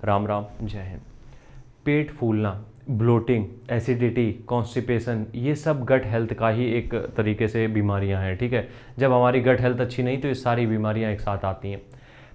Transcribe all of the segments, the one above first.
राम राम, जय हिंद। पेट फूलना, bloating, acidity, constipation, ये सब गट हेल्थ का ही एक तरीके से बीमारियां हैं। ठीक है, जब हमारी गट हेल्थ अच्छी नहीं तो ये सारी बीमारियां एक साथ आती हैं।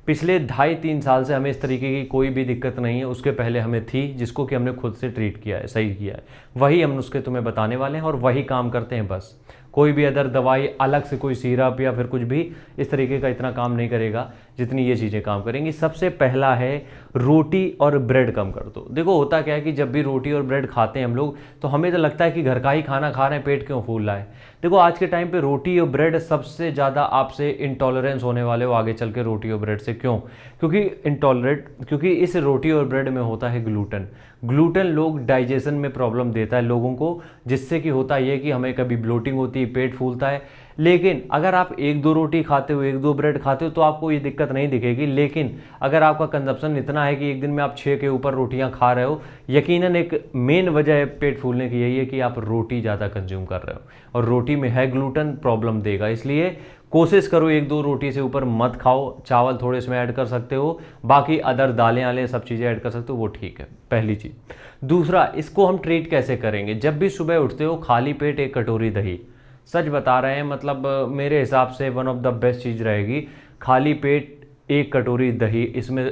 पिछले 2.5-3 साल से हमें इस तरीके की कोई भी दिक्कत नहीं है। उसके पहले हमें थी, जिसको कि हमने खुद से ट्रीट किया है, सही किया है। वही हम नुस्खे तुम्हें बताने वाले हैं और वही काम करते हैं। बस कोई भी अदर दवाई अलग से, कोई सिरप या फिर कुछ भी इस तरीके का इतना काम नहीं करेगा जितनी ये चीज़ें काम करेंगी। सबसे पहला है रोटी और ब्रेड कम कर दो। देखो होता क्या है कि जब भी रोटी और ब्रेड खाते हैं हम लोग तो हमें तो लगता है कि घर का ही खाना खा रहे हैं, पेट क्यों फूल रहा है। देखो आज के टाइम पे रोटी और ब्रेड सबसे ज़्यादा आपसे इंटॉलरेंस होने वाले हो आगे चल के रोटी और ब्रेड से। क्यों? क्योंकि इस रोटी और ब्रेड में होता है ग्लूटेन। ग्लूटेन लोग डाइजेशन में प्रॉब्लम देता है लोगों को, जिससे कि होता ये कि हमें कभी ब्लोटिंग होती है, पेट फूलता है। लेकिन अगर आप 1-2 रोटी खाते हो, 1-2 ब्रेड खाते हो तो आपको ये दिक्कत नहीं दिखेगी। लेकिन अगर आपका कंजप्शन इतना है कि एक दिन में आप 6 के ऊपर रोटियां खा रहे हो, यकीनन एक मेन वजह पेट फूलने की यही है कि आप रोटी ज़्यादा कंज्यूम कर रहे हो और रोटी में है ग्लूटेन, प्रॉब्लम देगा। इसलिए कोशिश करो 1-2 रोटी से ऊपर मत खाओ। चावल थोड़े इसमें ऐड कर सकते हो, बाकी अदर दालें आले सब चीज़ें ऐड कर सकते हो, वो ठीक है, पहली चीज़। दूसरा, इसको हम ट्रीट कैसे करेंगे? जब भी सुबह उठते हो खाली पेट 1 कटोरी दही, सच बता रहे हैं, मतलब मेरे हिसाब से वन ऑफ द बेस्ट चीज़ रहेगी। खाली पेट 1 कटोरी दही, इसमें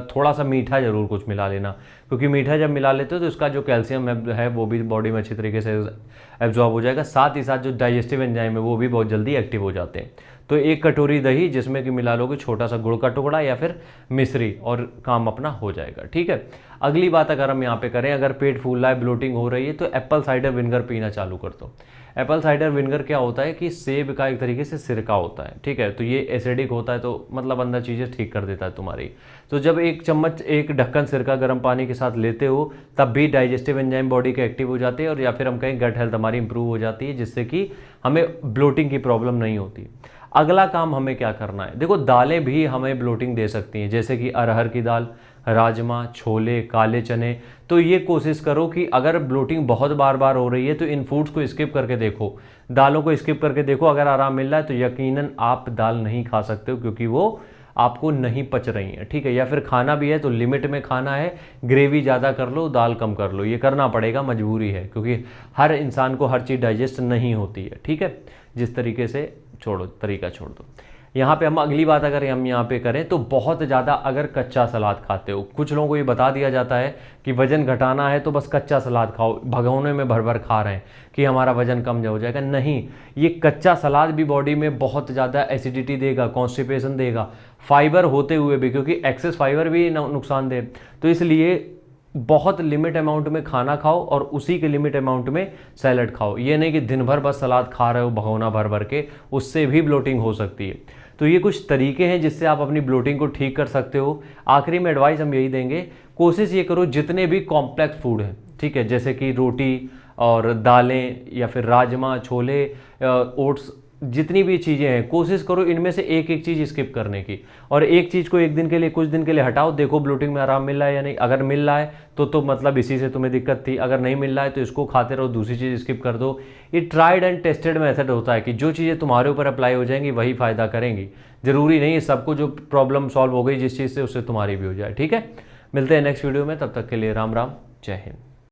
थोड़ा सा मीठा ज़रूर कुछ मिला लेना, क्योंकि मीठा जब मिला लेते हो तो इसका जो कैल्शियम है वो भी बॉडी में अच्छी तरीके से एब्जॉर्ब हो जाएगा। साथ ही साथ जो डाइजेस्टिव एंजाइम है वो भी बहुत जल्दी एक्टिव हो जाते हैं। तो 1 कटोरी दही जिसमें कि मिला लोगे छोटा सा गुड़ का टुकड़ा या फिर मिश्री, और काम अपना हो जाएगा। ठीक है, अगली बात अगर हम यहाँ पे करें, अगर पेट फूल रहा है, ब्लोटिंग हो रही है, तो एप्पल साइडर विनेगर पीना चालू कर दो। एप्पल साइडर विनेगर क्या होता है कि सेब का एक तरीके से सिरका होता है। ठीक है, तो ये एसिडिक होता है, तो मतलब अंदर चीज़ें ठीक कर देता है तुम्हारी। तो जब 1 चम्मच, 1 ढक्कन सिरका गर्म पानी के साथ लेते हो तब भी डाइजेस्टिव एंजाइम बॉडी के एक्टिव हो जाते हैं, और या फिर हम कहें गट हेल्थ हमारी इंप्रूव हो जाती है, जिससे कि हमें ब्लोटिंग की प्रॉब्लम नहीं होती। अगला काम हमें क्या करना है? देखो दालें भी हमें ब्लोटिंग दे सकती हैं, जैसे कि अरहर की दाल, राजमा, छोले, काले चने। तो ये कोशिश करो कि अगर ब्लोटिंग बहुत बार बार हो रही है तो इन फूड्स को स्किप करके देखो, दालों को स्किप करके देखो। अगर आराम मिल रहा है तो यकीनन आप दाल नहीं खा सकते हो, क्योंकि वो आपको नहीं पच रही है। ठीक है, या फिर खाना भी है तो लिमिट में खाना है, ग्रेवी ज़्यादा कर लो, दाल कम कर लो, ये करना पड़ेगा, मजबूरी है, क्योंकि हर इंसान को हर चीज़ डाइजेस्ट नहीं होती है। ठीक है, जिस तरीके से तरीका छोड़ दो। यहाँ पे हम अगली बात अगर हम यहाँ पे करें तो बहुत ज़्यादा अगर कच्चा सलाद खाते हो, कुछ लोगों को ये बता दिया जाता है कि वजन घटाना है तो बस कच्चा सलाद खाओ, भगोने में भर भर खा रहे हैं कि हमारा वजन कम हो जाएगा। नहीं, ये कच्चा सलाद भी बॉडी में बहुत ज़्यादा एसिडिटी देगा, कॉन्स्टिपेशन देगा, फाइबर होते हुए भी, क्योंकि एक्सेस फाइबर भी नुकसान दे। तो इसलिए बहुत लिमिट अमाउंट में खाना खाओ और उसी के लिमिट अमाउंट में सैलड खाओ। ये नहीं कि दिन भर बस सलाद खा रहे हो भगोना भर भर के, उससे भी ब्लोटिंग हो सकती है। तो ये कुछ तरीके हैं जिससे आप अपनी ब्लोटिंग को ठीक कर सकते हो। आखिरी में एडवाइस हम यही देंगे, कोशिश ये करो जितने भी कॉम्प्लेक्स फूड हैं, ठीक है, जैसे कि रोटी और दालें या फिर राजमा, छोले, ओट्स, जितनी भी चीज़ें हैं, कोशिश करो इनमें से एक एक चीज़ स्किप करने की, और एक चीज़ को एक दिन के लिए, कुछ दिन के लिए हटाओ, देखो ब्लोटिंग में आराम मिल रहा है या नहीं। अगर मिल रहा है तो मतलब इसी से तुम्हें दिक्कत थी, अगर नहीं मिल रहा है तो इसको खाते रहो, दूसरी चीज़ स्किप कर दो। ये ट्राइड एंड टेस्टेड मेथड होता है कि जो चीज़ें तुम्हारे ऊपर अप्लाई हो जाएंगी वही फ़ायदा करेंगी। जरूरी नहीं है सबको जो प्रॉब्लम सॉल्व हो गई जिस चीज़ से, उससे तुम्हारी भी हो जाए। ठीक है, मिलते हैं नेक्स्ट वीडियो में, तब तक के लिए राम राम, जय हिंद।